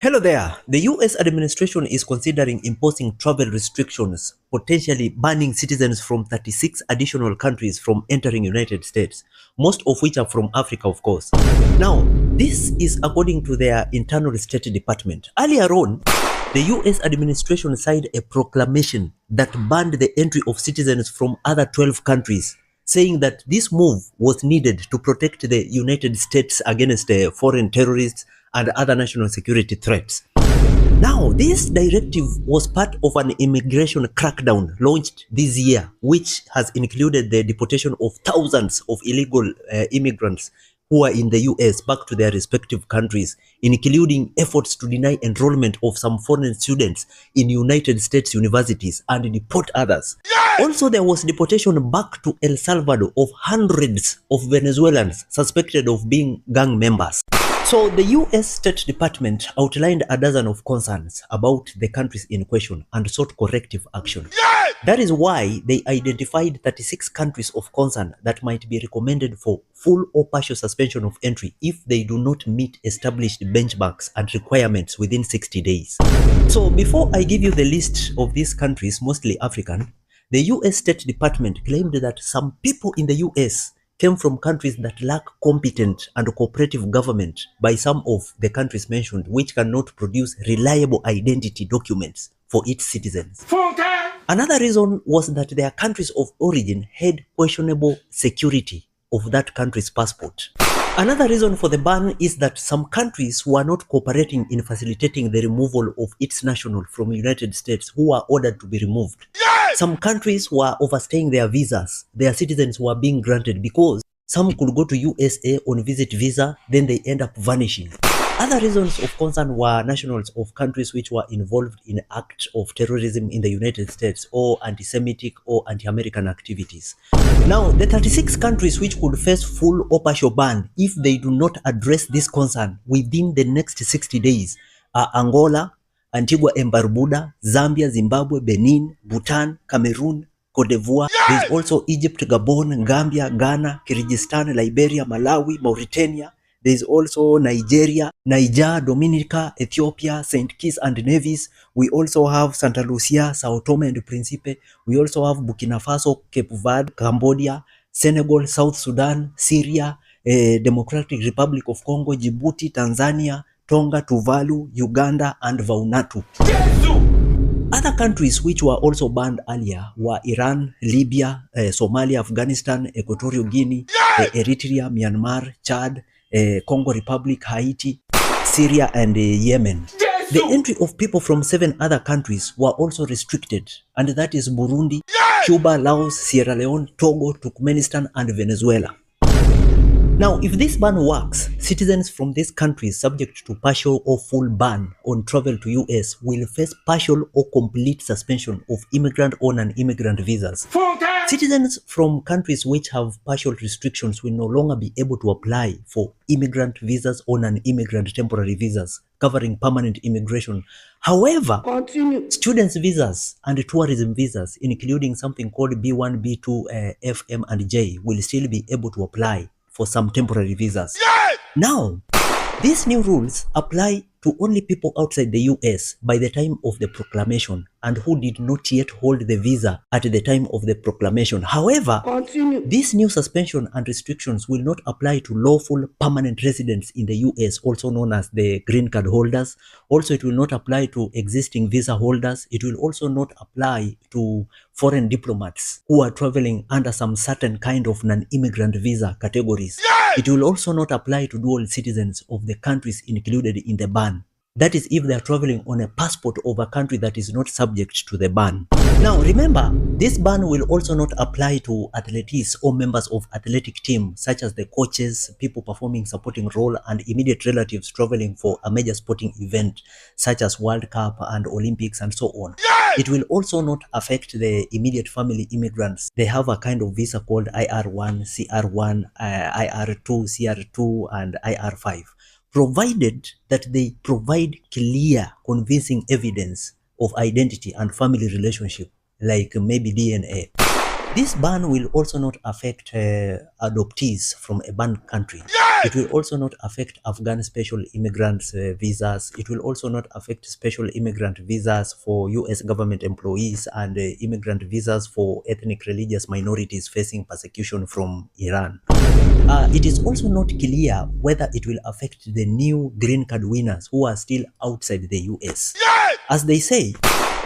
Hello there. The US administration is considering imposing travel restrictions, potentially banning citizens from 36 additional countries from entering United States, most of which are from Africa, of course. Now, this is according to their internal State Department. Earlier on, the US administration signed a proclamation that banned the entry of citizens from other 12 countries, saying that this move was needed to protect the United States against foreign terrorists and other national security threats. Now, this directive was part of an immigration crackdown launched this year, which has included the deportation of thousands of illegal immigrants who are in the US back to their respective countries, including efforts to deny enrollment of some foreign students in United States universities and deport others. Also, there was deportation back to El Salvador of hundreds of Venezuelans suspected of being gang members. So the US State Department outlined a dozen of concerns about the countries in question and sought corrective action. That is why they identified 36 countries of concern that might be recommended for full or partial suspension of entry if they do not meet established benchmarks and requirements within 60 days. So before I give you the list of these countries, mostly African, the US State Department claimed that some people in the US came from countries that lack competent and cooperative government by some of the countries mentioned, which cannot produce reliable identity documents for its citizens. Another reason was that their countries of origin had questionable security of that country's passport. Another reason for the ban is that some countries were not cooperating in facilitating the removal of its nationals from the United States who were ordered to be removed. Some countries were overstaying their visas. Their citizens were being granted because some could go to USA on visit visa, then they end up vanishing. Other reasons of concern were nationals of countries which were involved in acts of terrorism in the United States or anti-Semitic or anti-American activities. Now, the 36 countries which could face full or partial ban if they do not address this concern within the next 60 days are Angola, Antigua and Barbuda, Zambia, Zimbabwe, Benin, Bhutan, Cameroon, Cote d'Ivoire. There's also Egypt, Gabon, Gambia, Ghana, Kyrgyzstan, Liberia, Malawi, Mauritania. There's also Nigeria, Niger, Dominica, Ethiopia, St. Kitts and Nevis. We also have Santa Lucia, Sao Tome and Principe. We also have Burkina Faso, Cape Verde, Cambodia, Senegal, South Sudan, Syria, Democratic Republic of Congo, Djibouti, Tanzania, Tonga, Tuvalu, Uganda, and Vanuatu. Other countries which were also banned earlier were Iran, Libya, Somalia, Afghanistan, Equatorial Guinea, Eritrea, Myanmar, Chad, Congo Republic, Haiti, Syria, and Yemen. The entry of people from 7 other countries were also restricted, and that is Burundi, Cuba, Laos, Sierra Leone, Togo, Turkmenistan, and Venezuela. Now, if this ban works, citizens from these countries subject to partial or full ban on travel to US will face partial or complete suspension of immigrant or non-immigrant visas. Citizens from countries which have partial restrictions will no longer be able to apply for immigrant visas or non-immigrant temporary visas covering permanent immigration. However, students' visas and tourism visas, including something called B1, B2, FM, and J, will still be able to apply for some temporary visas. Now, these new rules apply to only people outside the US by the time of the proclamation and who did not yet hold the visa at the time of the proclamation. However, this new suspension and restrictions will not apply to lawful permanent residents in the US, also known as the green card holders. Also, it will not apply to existing visa holders. It will also not apply to foreign diplomats who are traveling under some certain kind of non-immigrant visa categories. It will also not apply to dual citizens of the countries included in the ban. That is if they are traveling on a passport of a country that is not subject to the ban. Now remember, this ban will also not apply to athletes or members of athletic teams such as the coaches, people performing supporting role, and immediate relatives traveling for a major sporting event such as World Cup and Olympics and so on. It will also not affect the immediate family immigrants. They have a kind of visa called IR1, CR1, IR2, CR2, and IR5. Provided that they provide clear, convincing evidence of identity and family relationship, like maybe DNA. This ban will also not affect adoptees from a banned country. It will also not affect Afghan special immigrants visas. It will also not affect special immigrant visas for US government employees and immigrant visas for ethnic religious minorities facing persecution from Iran. It is also not clear whether it will affect the new green card winners who are still outside the US. As they say,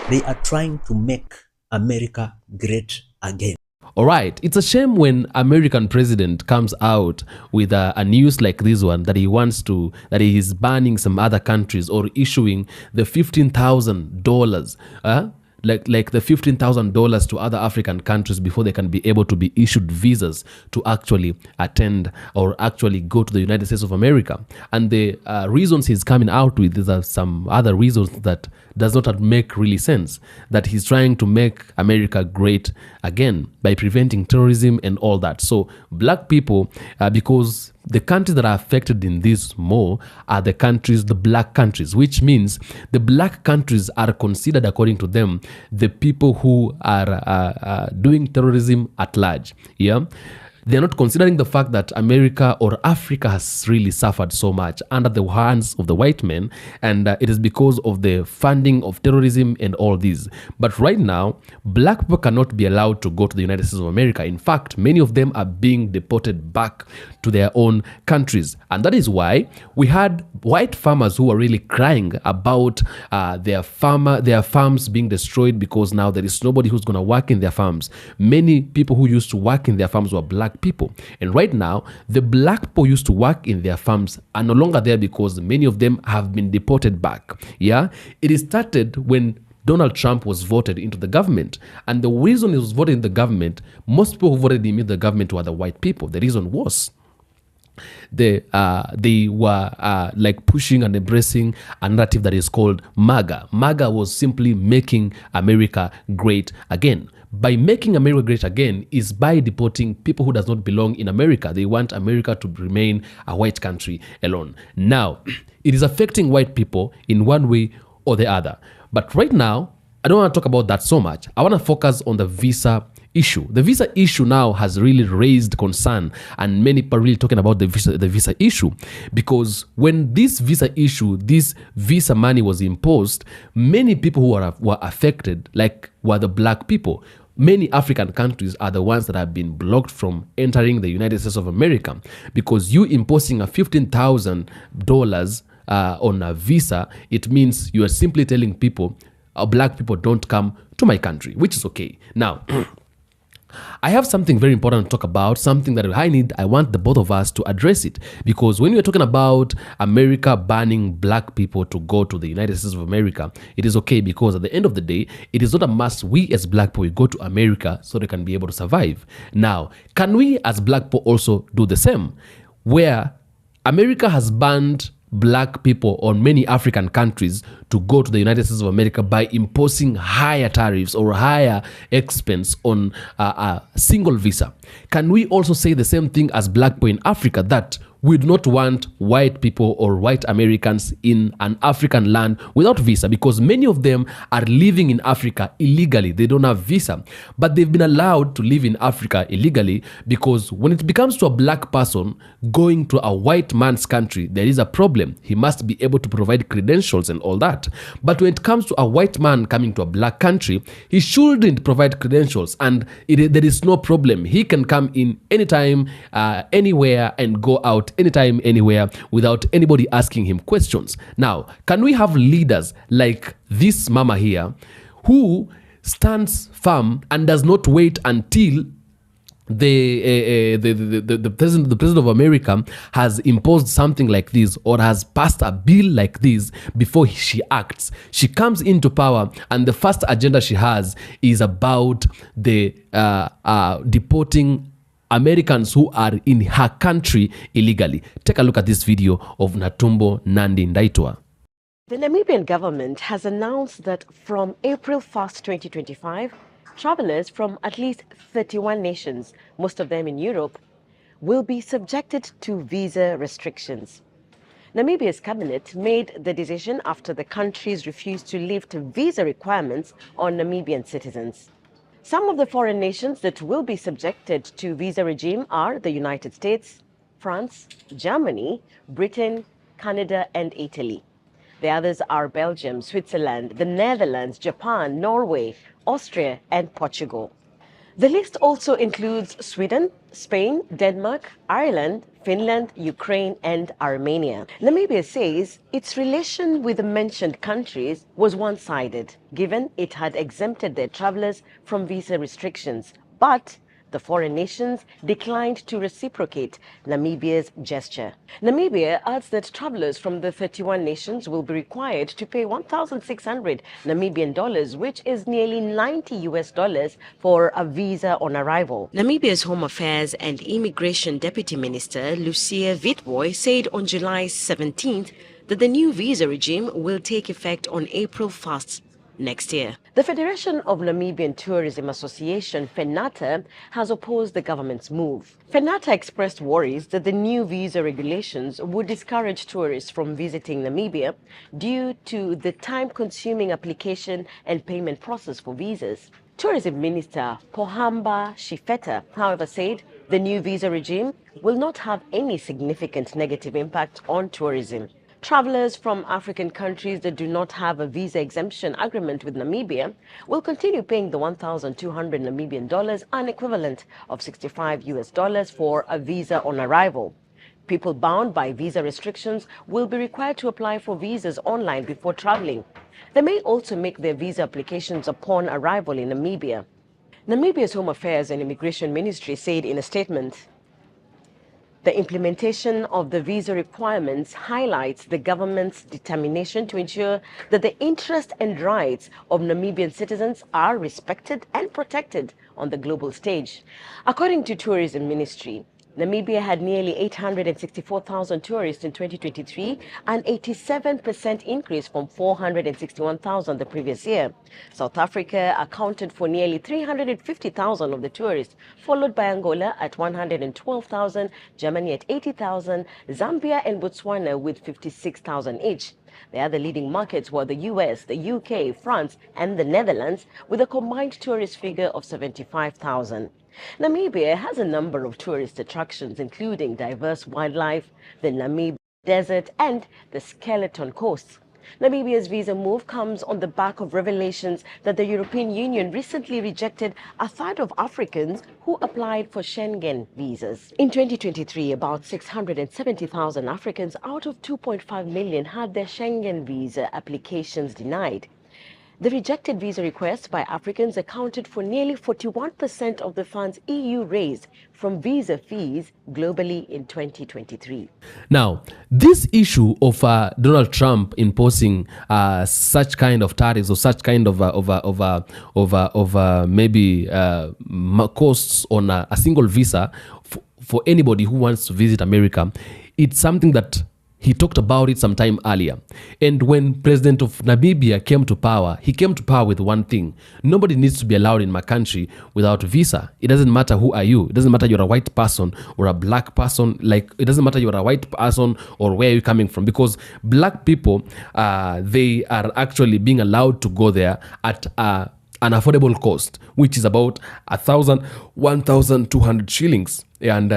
they are trying to make America great again. All right, it's a shame when American president comes out with a news like this one that that he is banning some other countries or issuing the $15,000, like the $15,000 to other African countries before they can be able to be issued visas to actually attend or actually go to the United States of America. And the reasons he's coming out with, these are some other reasons that does not make really sense, that he's trying to make America great again by preventing terrorism and all that. So black people, because the countries that are affected in this more are the black countries, which means the black countries are considered, according to them, the people who are doing terrorism at large. Yeah. They're not considering the fact that America or Africa has really suffered so much under the hands of the white men, and it is because of the funding of terrorism and all these. But right now, black people cannot be allowed to go to the United States of America. In fact, many of them are being deported back to their own countries. And that is why we had white farmers who were really crying about their farms being destroyed because now there is nobody who's going to work in their farms. Many people who used to work in their farms were black people. And right now, the black people used to work in their farms are no longer there because many of them have been deported back. Yeah, it started when Donald Trump was voted into the government. And the reason he was voted in the government, most people who voted him into the government were the white people. The reason was they were like pushing and embracing a narrative that is called MAGA. MAGA was simply making America great again. By making America great again is by deporting people who does not belong in America. They want America to remain a white country alone. Now, it is affecting white people in one way or the other. But right now, I don't want to talk about that so much. I want to focus on the visa issue. The visa issue now has really raised concern, and many people are really talking about the visa issue, because when this visa money was imposed, many people who were affected, like were the black people. Many African countries are the ones that have been blocked from entering the United States of America because you imposing a $15,000 on a visa, it means you are simply telling people, black people don't come to my country, which is okay. Now, I have something very important to talk about, something that I want the both of us to address it, because when we're talking about America banning black people to go to the United States of America, it is okay because at the end of the day, it is not a must we as black people go to America so they can be able to survive. Now, can we as black people also do the same, where America has banned black people on many African countries to go to the United States of America by imposing higher tariffs or higher expense on a single visa? Can we also say the same thing as black people in Africa, that we do not want white people or white Americans in an African land without visa, because many of them are living in Africa illegally. They don't have visa, but they've been allowed to live in Africa illegally, because when it becomes to a black person going to a white man's country, there is a problem. He must be able to provide credentials and all that. But when it comes to a white man coming to a black country, he shouldn't provide credentials, and there is no problem. He can come in anytime, anywhere, and go out anytime, anywhere, without anybody asking him questions. Now, can we have leaders like this mama here, who stands firm and does not wait until the president of America has imposed something like this or has passed a bill like this before she acts? She comes into power, and the first agenda she has is about the deporting Americans who are in her country illegally. Take a look at this video of Natumbo Nandi Ndaitwa. The Namibian government has announced that from April 1st, 2025, travelers from at least 31 nations, most of them in Europe, will be subjected to visa restrictions. Namibia's cabinet made the decision after the countries refused to lift visa requirements on Namibian citizens. Some of the foreign nations that will be subjected to visa regime are the United States, France, Germany, Britain, Canada, and Italy. The others are Belgium, Switzerland, the Netherlands, Japan, Norway, Austria, and Portugal. The list also includes Sweden, Spain, Denmark, Ireland, Finland, Ukraine, and Armenia. Namibia says its relation with the mentioned countries was one-sided, given it had exempted their travelers from visa restrictions. But the foreign nations declined to reciprocate Namibia's gesture. Namibia adds that travelers from the 31 nations will be required to pay 1,600 Namibian dollars, which is nearly 90 US dollars for a visa on arrival. Namibia's Home Affairs and Immigration Deputy Minister Lucia Witbooi said on July 17th that the new visa regime will take effect on April 1st next year. The Federation of Namibian Tourism Association, FENATA, has opposed the government's move. FENATA expressed worries that the new visa regulations would discourage tourists from visiting Namibia due to the time-consuming application and payment process for visas. Tourism Minister Pohamba Shifeta, however, said the new visa regime will not have any significant negative impact on tourism. Travelers from African countries that do not have a visa exemption agreement with Namibia will continue paying the 1,200 Namibian dollars, an equivalent of 65 US dollars for a visa on arrival. People bound by visa restrictions will be required to apply for visas online before traveling. They may also make their visa applications upon arrival in Namibia. Namibia's Home Affairs and Immigration Ministry said in a statement, the implementation of the visa requirements highlights the government's determination to ensure that the interests and rights of Namibian citizens are respected and protected on the global stage. According to Tourism Ministry, Namibia had nearly 864,000 tourists in 2023, an 87% increase from 461,000 the previous year. South Africa accounted for nearly 350,000 of the tourists, followed by Angola at 112,000, Germany at 80,000, Zambia and Botswana with 56,000 each. The other leading markets were the US, the UK, France, and the Netherlands, with a combined tourist figure of 75,000. Namibia has a number of tourist attractions, including diverse wildlife, the Namib Desert, and the Skeleton Coast. Namibia's visa move comes on the back of revelations that the European Union recently rejected a third of Africans who applied for Schengen visas. In 2023, about 670,000 Africans out of 2.5 million had their Schengen visa applications denied. The rejected visa requests by Africans accounted for nearly 41% of the funds EU raised from visa fees globally in 2023. Now, this issue of Donald Trump imposing such kind of tariffs or such kind of maybe costs on a single visa for anybody who wants to visit America, it's something that he talked about it some time earlier. And when President of Namibia came to power, he came to power with one thing. Nobody needs to be allowed in my country without a visa. It doesn't matter who are you. It doesn't matter you're a white person or a black person. Like, it doesn't matter you're a white person or where you're coming from. Because black people, they are actually being allowed to go there at an affordable cost, which is about 1,200 shillings. And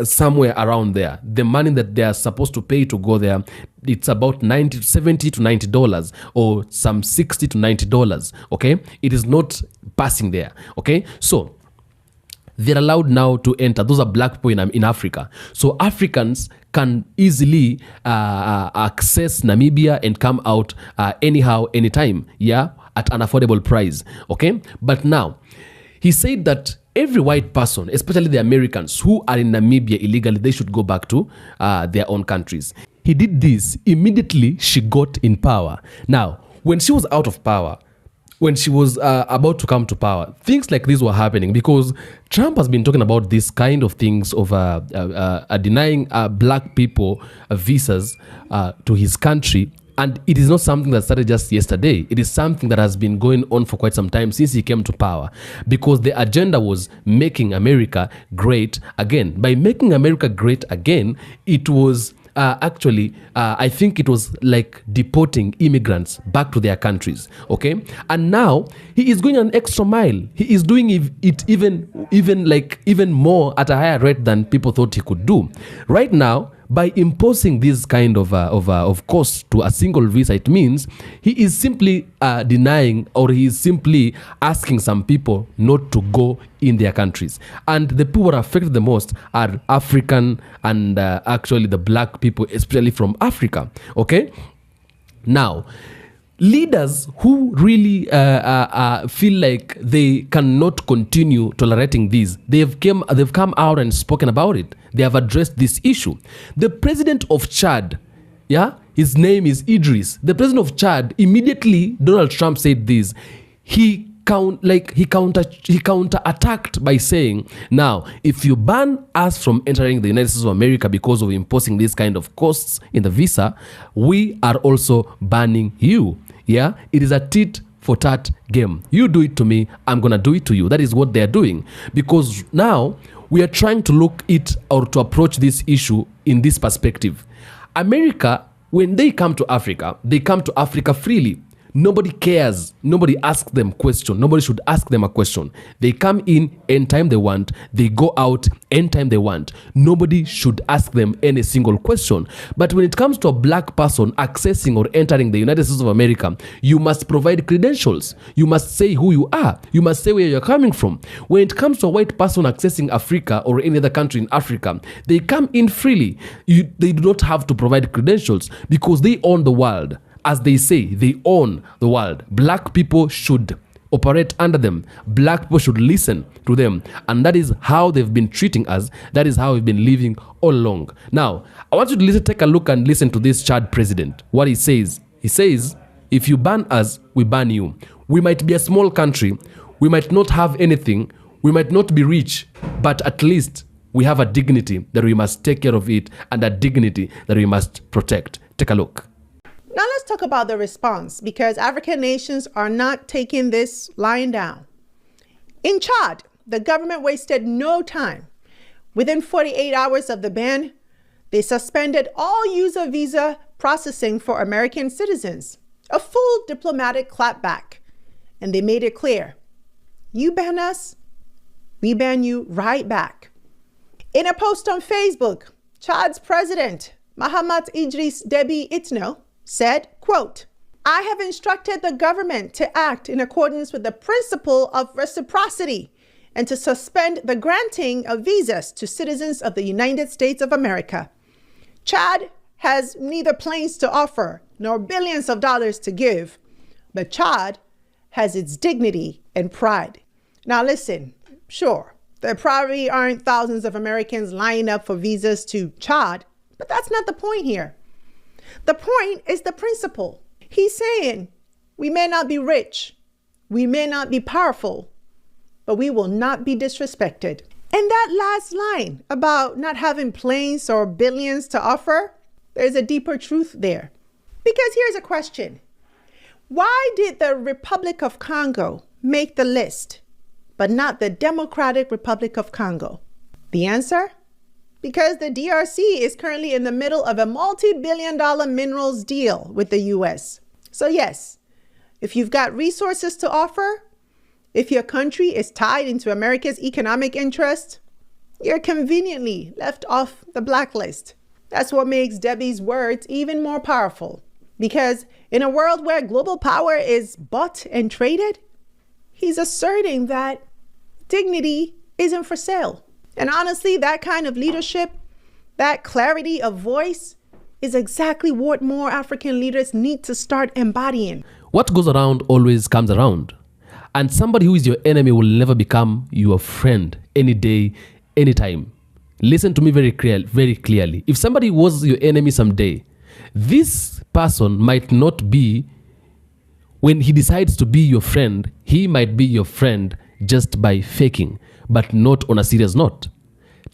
somewhere around there, the money that they are supposed to pay to go there, it's about $70 to $90 or some $60 to $90. Okay, it is not passing there. Okay, so they're allowed now to enter. Those are black people in Africa. So Africans can easily access Namibia and come out anyhow, anytime. Yeah, at an affordable price. Okay, but now he said that every white person, especially the Americans who are in Namibia illegally, they should go back to their own countries. He did this immediately she got in power. Now, when she was out of power, when she was about to come to power, things like this were happening because Trump has been talking about this kind of things of denying black people visas to his country. And it is not something that started just yesterday. It is something that has been going on for quite some time since he came to power, because the agenda was making America great again. By making America great again, it was I think it was like deporting immigrants back to their countries. Okay, and now he is going an extra mile. He is doing it even more at a higher rate than people thought he could do. Right now, by imposing this kind of cost to a single visa, it means he is simply denying, or he is simply asking some people not to go in their countries. And the people who are affected the most are African and actually the black people, especially from Africa. Okay? Now, leaders who really feel like they cannot continue tolerating this, they've come out and spoken about it. They have addressed this issue. The president of Chad, his name is Idris. The president of Chad, immediately Donald Trump said this, he counter-attacked by saying, now, if you ban us from entering the United States of America because of imposing these kind of costs in the visa, we are also banning you. Yeah, it is a tit for tat game. You do it to me, I'm gonna do it to you. That is what they're doing, because now we are trying to look it or to approach this issue in this perspective. America, when they come to Africa, they come to Africa freely. Nobody cares. Nobody asks them question. Nobody should ask them a question. They come in anytime they want. They go out anytime they want. Nobody should ask them any single question. But when it comes to a black person accessing or entering the United States of America, you must provide credentials. You must say who you are. You must say where you're coming from. When it comes to a white person accessing Africa or any other country in Africa, they come in freely. They do not have to provide credentials because they own the world. As they say, they own the world. Black people should operate under them. Black people should listen to them. And that is how they've been treating us. That is how we've been living all along. Now, I want you to take a look and listen to this Chad president. What he says. He says, if you ban us, we ban you. We might be a small country. We might not have anything. We might not be rich. But at least we have a dignity that we must take care of it, and a dignity that we must protect. Take a look. Now let's talk about the response, because African nations are not taking this lying down. In Chad, the government wasted no time. Within 48 hours of the ban, they suspended all user visa processing for American citizens, a full diplomatic clapback. And they made it clear, you ban us, we ban you right back. In a post on Facebook, Chad's president, Mahamat Idris Deby Itno, said, quote, I have instructed the government to act in accordance with the principle of reciprocity and to suspend the granting of visas to citizens of the United States of America. Chad has neither planes to offer nor billions of dollars to give, but Chad has its dignity and pride. Now listen, sure, there probably aren't thousands of Americans lining up for visas to Chad, but that's not the point here. The point is the principle. He's saying we may not be rich, we may not be powerful, but we will not be disrespected. And that last line about not having planes or billions to offer, there's a deeper truth there. Because here's a question. Why did the Republic of Congo make the list, but not the Democratic Republic of Congo? The answer? Because the DRC is currently in the middle of a multi-billion-dollar minerals deal with the US. So yes, if you've got resources to offer, if your country is tied into America's economic interest, you're conveniently left off the blacklist. That's what makes Deby's words even more powerful. Because in a world where global power is bought and traded, he's asserting that dignity isn't for sale. And honestly, that kind of leadership, that clarity of voice, is exactly what more African leaders need to start embodying. What goes around always comes around. And somebody who is your enemy will never become your friend any day, anytime. Listen to me very clearly. If somebody was your enemy someday, this person might not be, when he decides to be your friend, he might be your friend just by faking, but not on a serious note.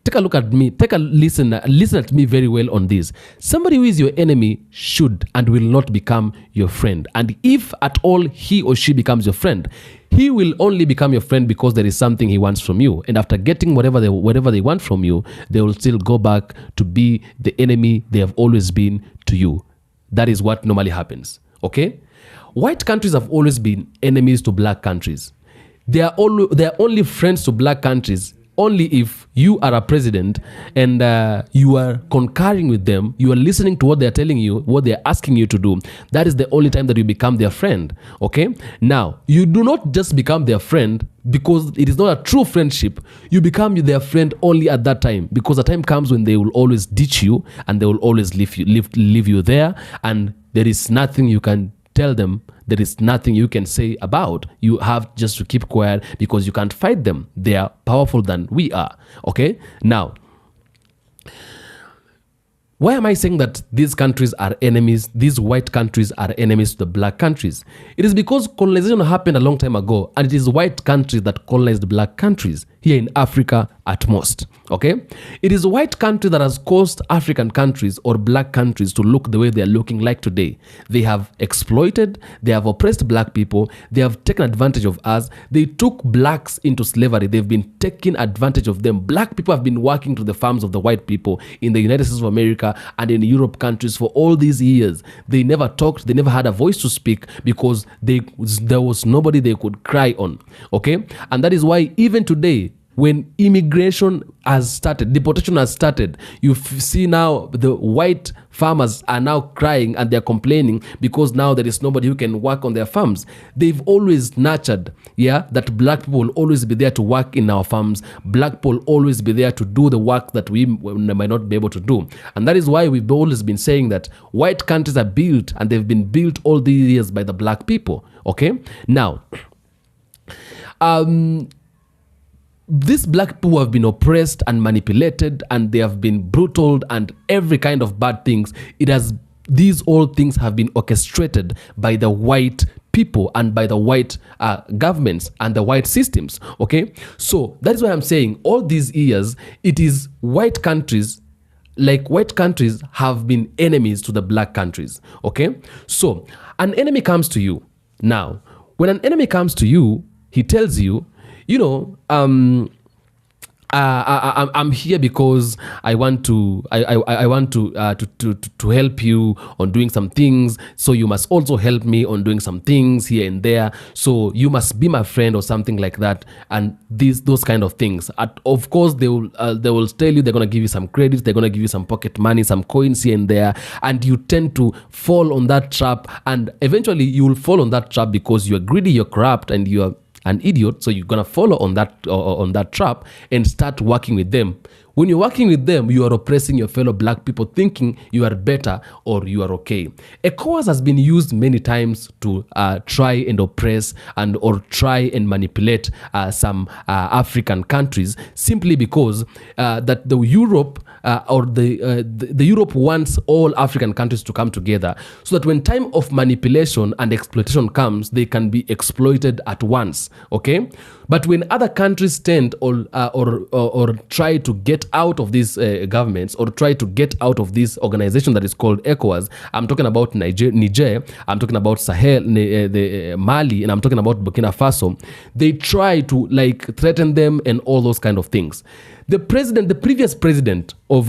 take a look at me, listen at me very well on this. Somebody who is your enemy should and will not become your friend. And if at all he or she becomes your friend, he will only become your friend because there is something he wants from you. And after getting whatever they want from you, they will still go back to be the enemy they have always been to you. That is what normally happens. Okay? White countries have always been enemies to black countries. They are only friends to black countries only if you are a president and you are concurring with them, you are listening to what they are telling you, what they are asking you to do. That is the only time that you become their friend. Okay? Now, you do not just become their friend because it is not a true friendship. You become their friend only at that time, because the time comes when they will always ditch you and they will always leave you there, and there is nothing you can tell them. There is nothing you can say about. You have just to keep quiet because you can't fight them. They are powerful than we are. Okay? Now, why am I saying that these countries are enemies? These white countries are enemies to the black countries. It is because colonization happened a long time ago, and it is white countries that colonized black countries here in Africa at most. Okay? It is a white country that has caused African countries or black countries to look the way they are looking like today. They have exploited, they have oppressed black people, they have taken advantage of us, they took blacks into slavery, they've been taking advantage of them. Black people have been working to the farms of the white people in the United States of America and in Europe countries for all these years. They never talked, they never had a voice to speak because there was nobody they could cry on. Okay? And that is why even today, when immigration has started, deportation has started, you see now the white farmers are now crying and they're complaining because now there is nobody who can work on their farms. They've always nurtured, that black people will always be there to work in our farms. Black people will always be there to do the work that we might not be able to do. And that is why we've always been saying that white countries are built, and they've been built all these years by the black people. Okay? Now, these black people have been oppressed and manipulated, and they have been brutal and every kind of bad things. These all things have been orchestrated by the white people and by the white governments and the white systems. Okay? So that is why I'm saying all these years, it is white countries, like white countries have been enemies to the black countries. Okay? So an enemy comes to you. Now, when an enemy comes to you, he tells you, I'm here because I want to help you on doing some things. So you must also help me on doing some things here and there. So you must be my friend or something like that. And those kind of things. Of course, they will tell you they're gonna give you some credits. They're gonna give you some pocket money, some coins here and there, and you tend to fall on that trap. And eventually, you will fall on that trap because you are greedy, you're corrupt, and you are an idiot. So you're gonna follow on that trap and start working with them. When you're working with them, you are oppressing your fellow black people, thinking you are better or you are okay. ECOWAS has been used many times to try and oppress or try and manipulate some African countries, simply because that the Europe the Europe wants all African countries to come together, so that when time of manipulation and exploitation comes, they can be exploited at once. Okay, but when other countries stand or try to get out of these governments, or try to get out of this organization that is called ECOWAS, I'm talking about Niger, I'm talking about Sahel, Mali, and I'm talking about Burkina Faso. They try to threaten them and all those kind of things. The previous president of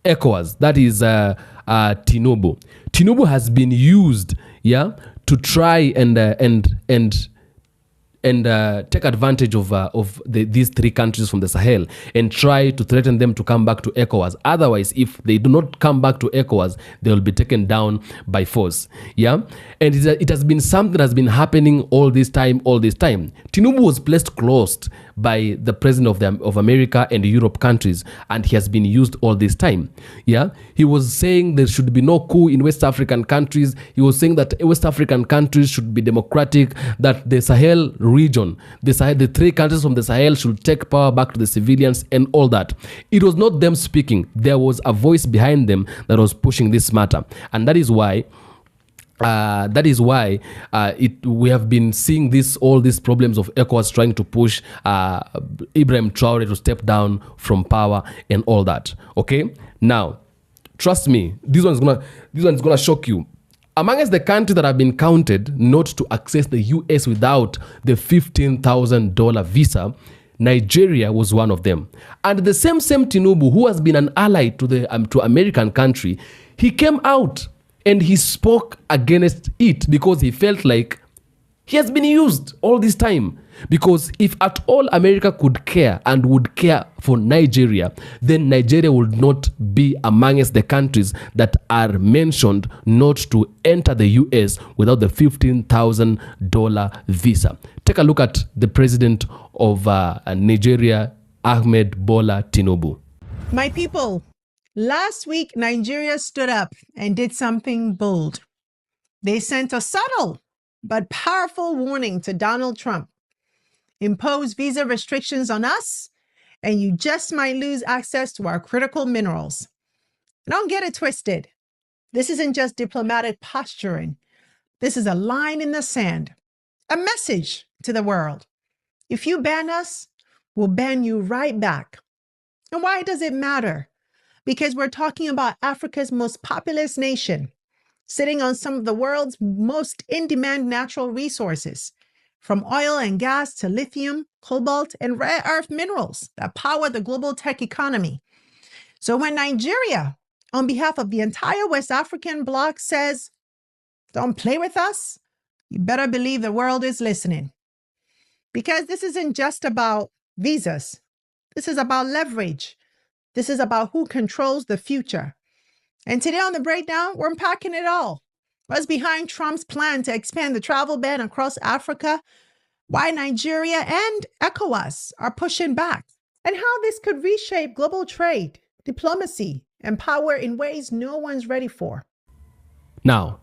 ECOWAS, that is Tinubu. Tinubu has been used, to try and take advantage of these three countries from the Sahel and try to threaten them to come back to ECOWAS. Otherwise, if they do not come back to ECOWAS, they will be taken down by force. And it has been something that has been happening all this time. Tinubu was placed closed by the president of America and Europe countries, and he has been used all this time. He was saying there should be no coup in West African countries. He was saying that West African countries should be democratic, that the Sahel region, the three countries from the Sahel should take power back to the civilians and all that. It was not them speaking. There was a voice behind them that was pushing this matter. And that is why that is why we have been seeing all these problems of ECOWAS trying to push Ibrahim Traore to step down from power and all that. Okay, now trust me, this one's gonna shock you. Amongst the countries that have been counted not to access the US without the $15,000 visa, Nigeria was one of them. And the same Tinubu, who has been an ally to American country, he came out and he spoke against it because he felt like he has been used all this time. Because if at all America could care and would care for Nigeria, then Nigeria would not be amongst the countries that are mentioned not to enter the US without the $15,000 visa. Take a look at the president of Nigeria, Ahmed Bola Tinubu. My people, last week, Nigeria stood up and did something bold. They sent a subtle but powerful warning to Donald Trump. Impose visa restrictions on us, and you just might lose access to our critical minerals. Don't get it twisted. This isn't just diplomatic posturing. This is a line in the sand, a message to the world. If you ban us, we'll ban you right back. And why does it matter? Because we're talking about Africa's most populous nation, sitting on some of the world's most in-demand natural resources, from oil and gas to lithium, cobalt, and rare earth minerals that power the global tech economy. So when Nigeria, on behalf of the entire West African bloc, says, don't play with us, you better believe the world is listening. Because this isn't just about visas. This is about leverage. This is about who controls the future. And today on The Breakdown, we're unpacking it all. What's behind Trump's plan to expand the travel ban across Africa? Why Nigeria and ECOWAS are pushing back? And how this could reshape global trade, diplomacy, and power in ways no one's ready for. Now,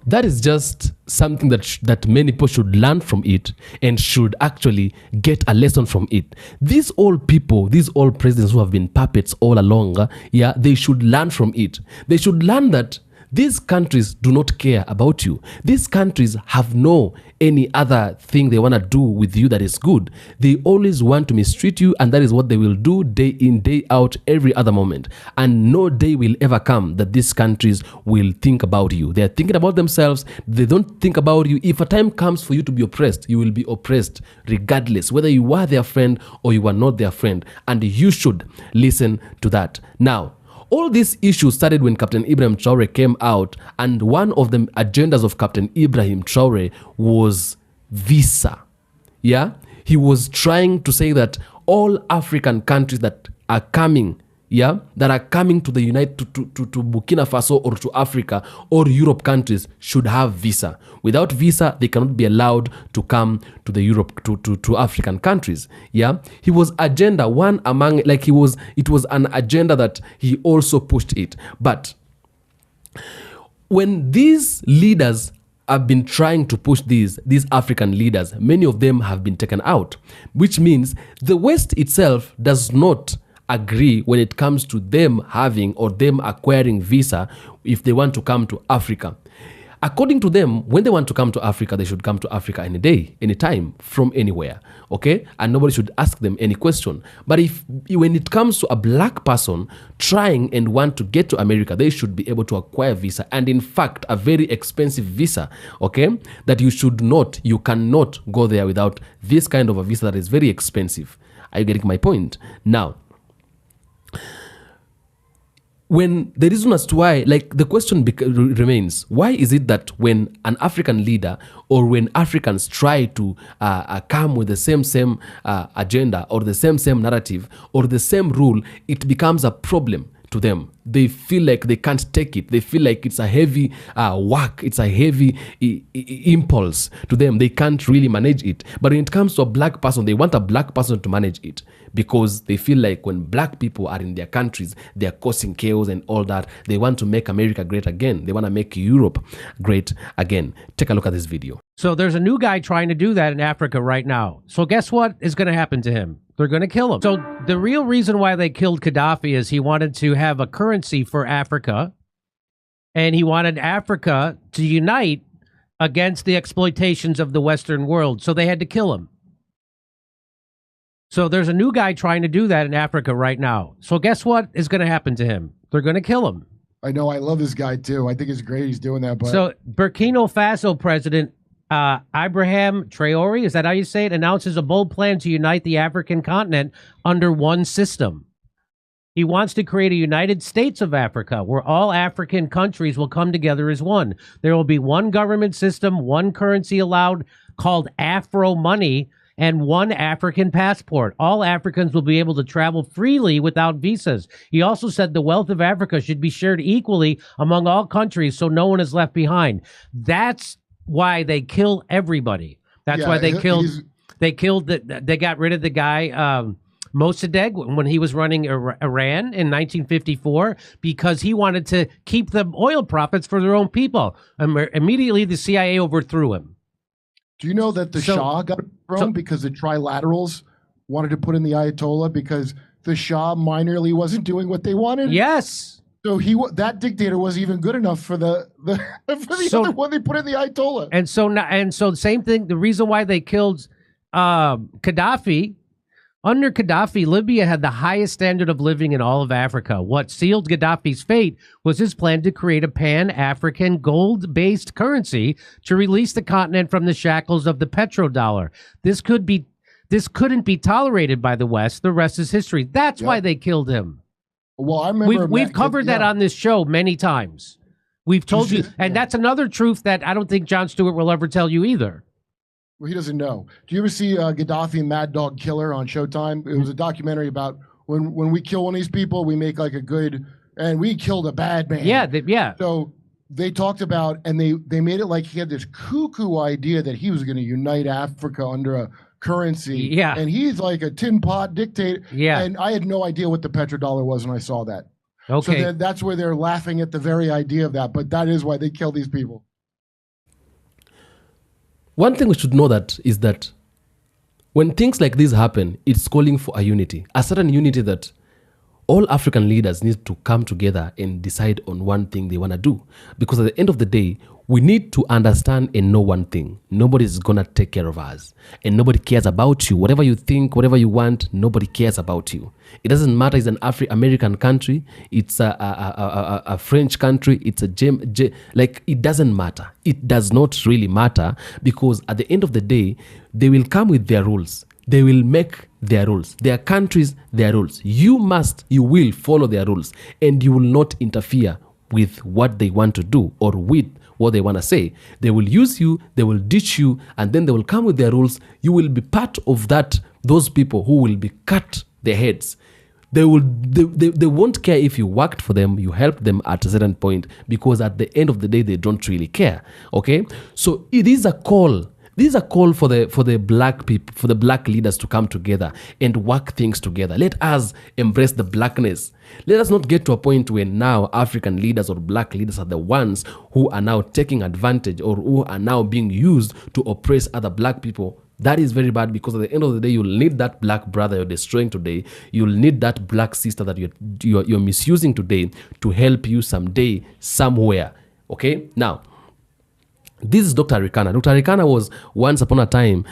that is just something that many people should learn from it and should actually get a lesson from it. These old people, these old presidents who have been puppets all along, they should learn from it. They should learn that these countries do not care about you. These countries have no any other thing they want to do with you that is good. They always want to mistreat you, and that is what they will do day in, day out, every other moment. And no day will ever come that these countries will think about you. They are thinking about themselves. They don't think about you. If a time comes for you to be oppressed, you will be oppressed regardless, whether you are their friend or you are not their friend. And you should listen to that. Now, all these issues started when Captain Ibrahim Traore came out, and one of the agendas of Captain Ibrahim Traore was visa. Yeah, he was trying to say that all African countries that are coming, that are coming to the to Burkina Faso or to Africa or Europe countries should have visa. Without visa, they cannot be allowed to come to the Europe to African countries. Yeah, he was agenda one among it was an agenda that he also pushed it. But when these leaders have been trying to push these African leaders, many of them have been taken out, which means the West itself does not agree when it comes to them having or them acquiring visa if they want to come to Africa. According to them, when they want to come to Africa, they should come to Africa any day, any time, from anywhere, okay? And nobody should ask them any question. But when it comes to a black person trying and want to get to America, they should be able to acquire visa. And in fact, a very expensive visa, okay? That you cannot go there without this kind of a visa that is very expensive. Are you getting my point? Now, when the reason as to why, the question remains, why is it that when an African leader or when Africans try to come with the same agenda or the same narrative or the same rule, it becomes a problem to them? They feel like they can't take it. They feel like it's a heavy work. It's a heavy impulse to them. They can't really manage it. But when it comes to a black person, they want a black person to manage it because they feel like when black people are in their countries, they are causing chaos and all that. They want to make America great again. They want to make Europe great again. Take a look at this video. So there's a new guy trying to do that in Africa right now. So guess what is going to happen to him? They're going to kill him. So the real reason why they killed Gaddafi is he wanted to have a currency for Africa, and he wanted Africa to unite against the exploitations of the Western world. So they had to kill him. So there's a new guy trying to do that in Africa right now. So guess what is going to happen to him? They're going to kill him. I know. I love this guy too. I think it's great he's doing that. But So Burkina Faso President Ibrahim Traore, is that how you say it, announces a bold plan to unite the African continent under one system. He wants to create a United States of Africa where all African countries will come together as one. There will be one government system, one currency allowed called Afro money, and one African passport. All Africans will be able to travel freely without visas. He also said the wealth of Africa should be shared equally among all countries so no one is left behind. That's why they kill everybody. That's why they got rid of the guy, Mossadegh, when he was running Iran in 1954, because he wanted to keep the oil profits for their own people. Immediately, the CIA overthrew him. do you know that the Shah got thrown because the trilaterals wanted to put in the Ayatollah because the Shah minorly wasn't doing what they wanted? Yes. So that dictator wasn't even good enough for the other one. They put in the Ayatollah. And so the same thing. The reason why they killed Gaddafi. Under Gaddafi, Libya had the highest standard of living in all of Africa. What sealed Gaddafi's fate was his plan to create a pan-African gold-based currency to release the continent from the shackles of the petrodollar. This couldn't be tolerated by the West. The rest is history. That's why they killed him. Well, I remember we've covered that on this show many times. We've told you, and that's another truth that I don't think Jon Stewart will ever tell you either. Well, he doesn't know. Do you ever see Gaddafi Mad Dog Killer on Showtime? It was a documentary about when we kill one of these people, we make like a good, and we killed a bad man. Yeah. So they talked about, and they made it like he had this cuckoo idea that he was going to unite Africa under a currency. Yeah. And he's like a tin pot dictator. Yeah. And I had no idea what the petrodollar was when I saw that. Okay. So that's where they're laughing at the very idea of that. But that is why they kill these people. One thing we should know is that when things like this happen, it's calling for a unity, a certain unity that all African leaders need to come together and decide on one thing they want to do. Because at the end of the day, we need to understand and know one thing. Nobody's going to take care of us. And nobody cares about you. Whatever you think, whatever you want, nobody cares about you. It doesn't matter it's an American country, it's a French country, it's like it doesn't matter. It does not really matter because at the end of the day, they will come with their rules. They will make their rules. Their countries, their rules. You will follow their rules and you will not interfere with what they want to do or with what they want to say. They will use you, they will ditch you, and then they will come with their rules. You will be part of those people who will be cut their heads. They won't care if you worked for them, you helped them at a certain point, because at the end of the day, they don't really care. Okay? So it is a call. This is a call for the black people, for the black leaders to come together and work things together. Let us embrace the blackness. Let us not get to a point where now African leaders or black leaders are the ones who are now taking advantage or who are now being used to oppress other black people. That is very bad because at the end of the day, you'll need that black brother you're destroying today. You'll need that black sister that you're misusing today to help you someday, somewhere. Okay? Now, this is Dr. Rikana. Dr. Rikana was once upon a time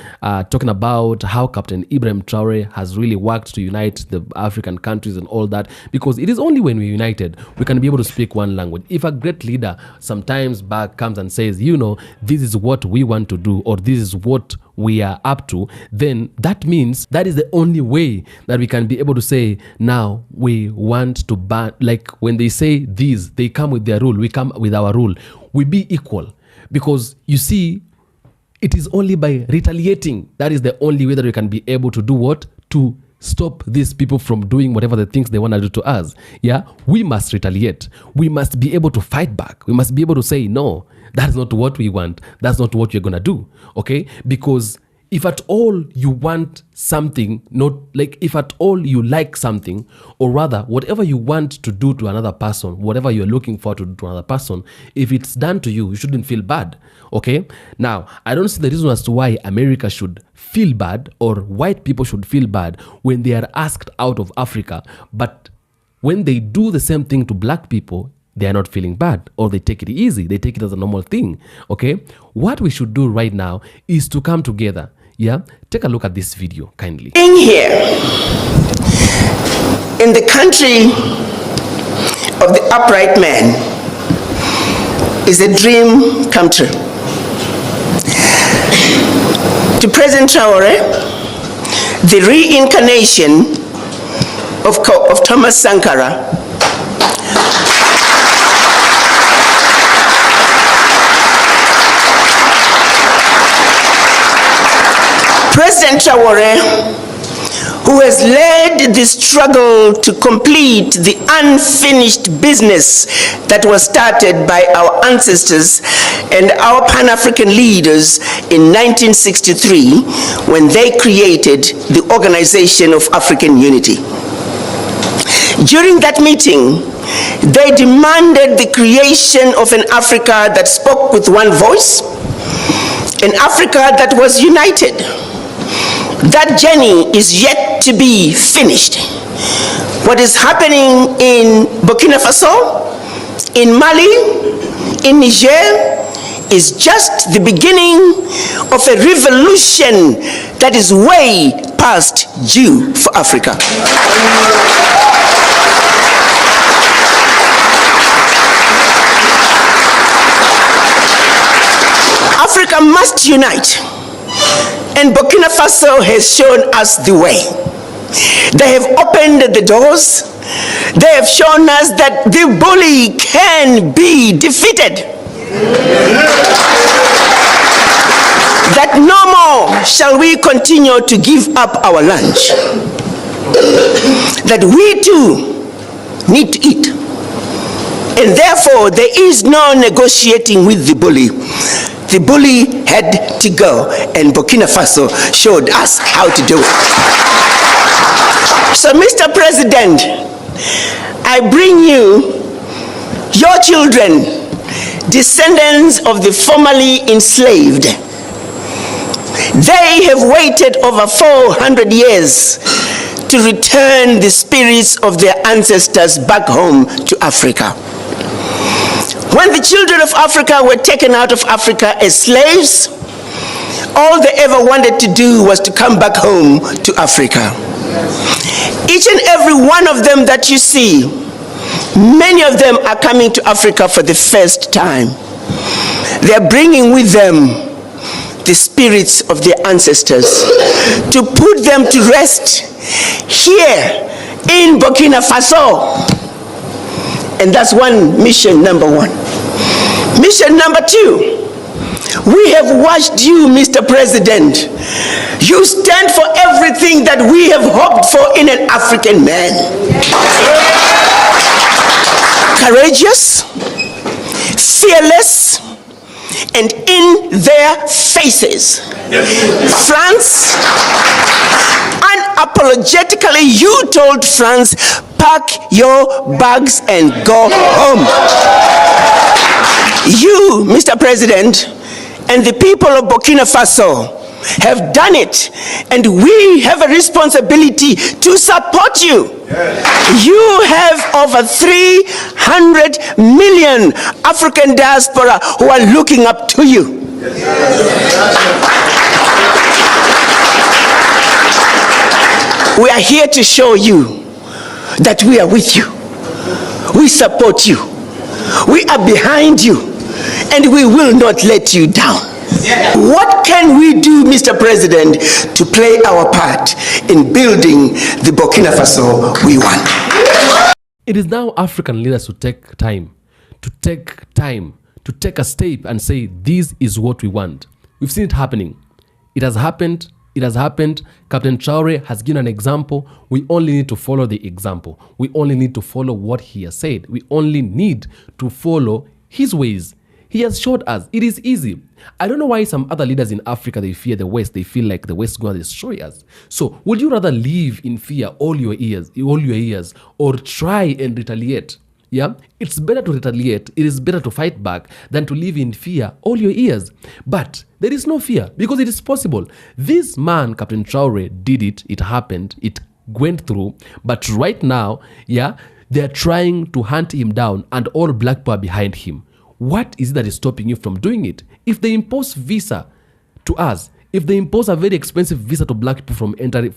talking about how Captain Ibrahim Traore has really worked to unite the African countries and all that, because it is only when we're united we can be able to speak one language. If a great leader sometimes back comes and says, this is what we want to do or this is what we are up to, then that means that is the only way that we can be able to say, now we want to ban, like when they say these, they come with their rule, we come with our rule. We be equal. Because you see, it is only by retaliating that is the only way that we can be able to do what? To stop these people from doing whatever the things they want to do to us. Yeah, we must retaliate. We must be able to fight back. We must be able to say, no, that's not what we want. That's not what we're going to do. Okay? Because if at all you want something, if at all you like something, or rather, whatever you want to do to another person, whatever you're looking for to do to another person, if it's done to you, you shouldn't feel bad. Okay? Now, I don't see the reason as to why America should feel bad or white people should feel bad when they are asked out of Africa. But when they do the same thing to black people, they are not feeling bad, or they take it easy. They take it as a normal thing. Okay? What we should do right now is to come together. Yeah? Take a look at this video kindly. Being here in the country of the upright man is a dream come true. To President Traore, the reincarnation of Thomas Sankara, President Traore, who has led the struggle to complete the unfinished business that was started by our ancestors and our Pan-African leaders in 1963 when they created the Organization of African Unity. During that meeting, they demanded the creation of an Africa that spoke with one voice, an Africa that was united. That journey is yet to be finished. What is happening in Burkina Faso, in Mali, in Niger, is just the beginning of a revolution that is way past due for Africa. Africa must unite. And Burkina Faso has shown us the way. They have opened the doors. They have shown us that the bully can be defeated. That no more shall we continue to give up our lunch. That we too need to eat. And therefore there is no negotiating with the bully. The bully had to go, and Burkina Faso showed us how to do it. So, Mr. President, I bring you your children, descendants of the formerly enslaved. They have waited over 400 years to return the spirits of their ancestors back home to Africa. When the children of Africa were taken out of Africa as slaves, all they ever wanted to do was to come back home to Africa. Each and every one of them that you see, many of them are coming to Africa for the first time. They're bringing with them the spirits of their ancestors to put them to rest here in Burkina Faso. And that's mission number one. Mission number two, we have watched you, Mr. President. You stand for everything that we have hoped for in an African man. Courageous, fearless, and in their faces. France, unapologetically, you told France, pack your bags and go home. You, Mr. President, and the people of Burkina Faso have done it, and we have a responsibility to support you. Yes. You have over 300 million African diaspora who are looking up to you. Yes. We are here to show you that we are with you. We support you. We are behind you. And we will not let you down. Yeah. What can we do, Mr. President, to play our part in building the Burkina Faso we want? It is now African leaders to take time, to take a step and say, this is what we want. We've seen it happening. It has happened. It has happened. Captain Traore has given an example. We only need to follow the example. We only need to follow what he has said. We only need to follow his ways. He has showed us it is easy. I don't know why some other leaders in Africa, they fear the West. They feel like the West is going to destroy us. So would you rather live in fear all your years, or try and retaliate? Yeah, it's better to retaliate. It is better to fight back than to live in fear all your years. But there is no fear because it is possible. This man, Captain Traore, did it. It happened. It went through. But right now, yeah, They're trying to hunt him down and all black people are behind him. What is it that is stopping you from doing it? If they impose visa to us, if they impose a very expensive visa to black people from entering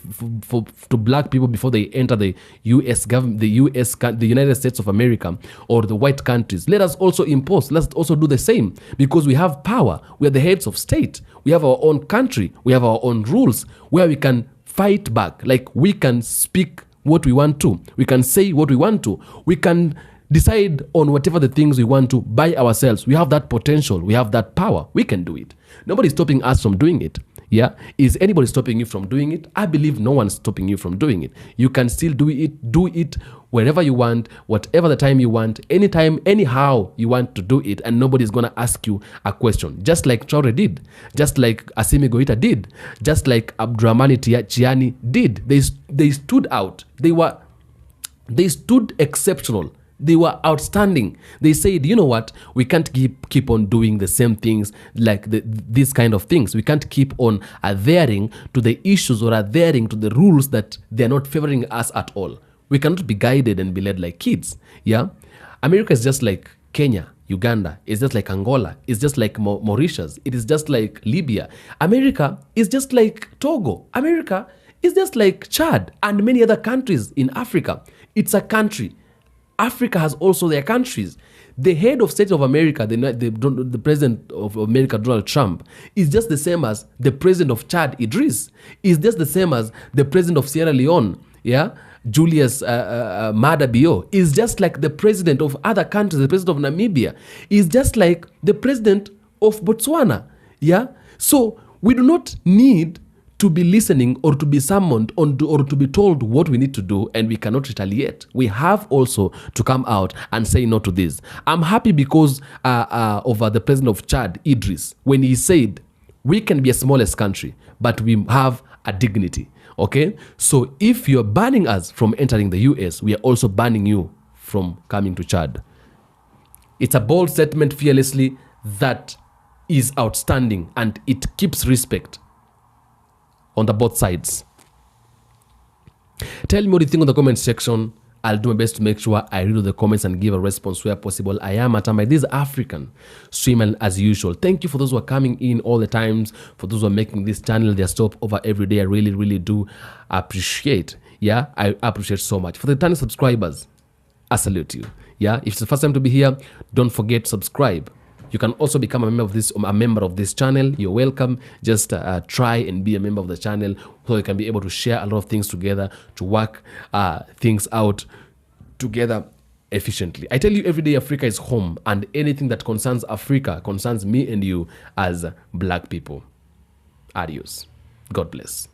to black people before they enter the U.S. government, the United States of America, or the white countries, let us also impose. Let's also do the same, because we have power. We are the heads of state. We have our own country. We have our own rules where we can fight back. Like, we can speak what we want to. We can say what we want to. We can decide on whatever the things we want to by ourselves. We have that potential. We have that power. We can do it. Nobody's stopping us from doing it. Yeah. Is anybody stopping you from doing it? I believe no one's stopping you from doing it. You can still do it wherever you want, whatever the time you want, anytime, anyhow you want to do it, and nobody's going to ask you a question. Just like Traore did, just like Assimi Goita did, just like Abdurrahmane Chiani did. They stood out. They stood exceptional. They were outstanding. They said, you know what? We can't keep on doing the same things, like these kind of things. We can't keep on adhering to the issues or adhering to the rules that they're not favoring us at all. We cannot be guided and be led like kids. Yeah? America is just like Kenya, Uganda. It's just like Angola. It's just like Mauritius. It is just like Libya. America is just like Togo. America is just like Chad and many other countries in Africa. It's a country. Africa has also their countries. The head of state of America, the president of America, Donald Trump, is just the same as the president of Chad, Idris. Is just the same as the president of Sierra Leone, yeah, Julius Maada Bio. Is just like the president of other countries, the president of Namibia. Is just like the president of Botswana, yeah. So we do not need to be listening or to be summoned or to be told what we need to do, and we cannot retaliate. We have also to come out and say no to this. I'm happy because of the president of Chad, Idris, when he said, we can be a smallest country, but we have a dignity, okay? So if you're banning us from entering the US, we are also banning you from coming to Chad. It's a bold statement, fearlessly, that is outstanding, and it keeps respect on the both sides. Tell me what you think in the comment section. I'll do my best to make sure I read all the comments and give a response where possible. I am Atamba. This is African Streamer as usual. Thank you for those who are coming in all the times, for those who are making this channel their stop over every day. I really, really do appreciate. Yeah, I appreciate so much. For the returning subscribers, I salute you. Yeah, if it's the first time to be here, don't forget to subscribe. You can also become a member of this channel. You're welcome. Just try and be a member of the channel so you can be able to share a lot of things together, to work things out together efficiently. I tell you every day, Africa is home, and anything that concerns Africa concerns me and you as black people. Adios. God bless.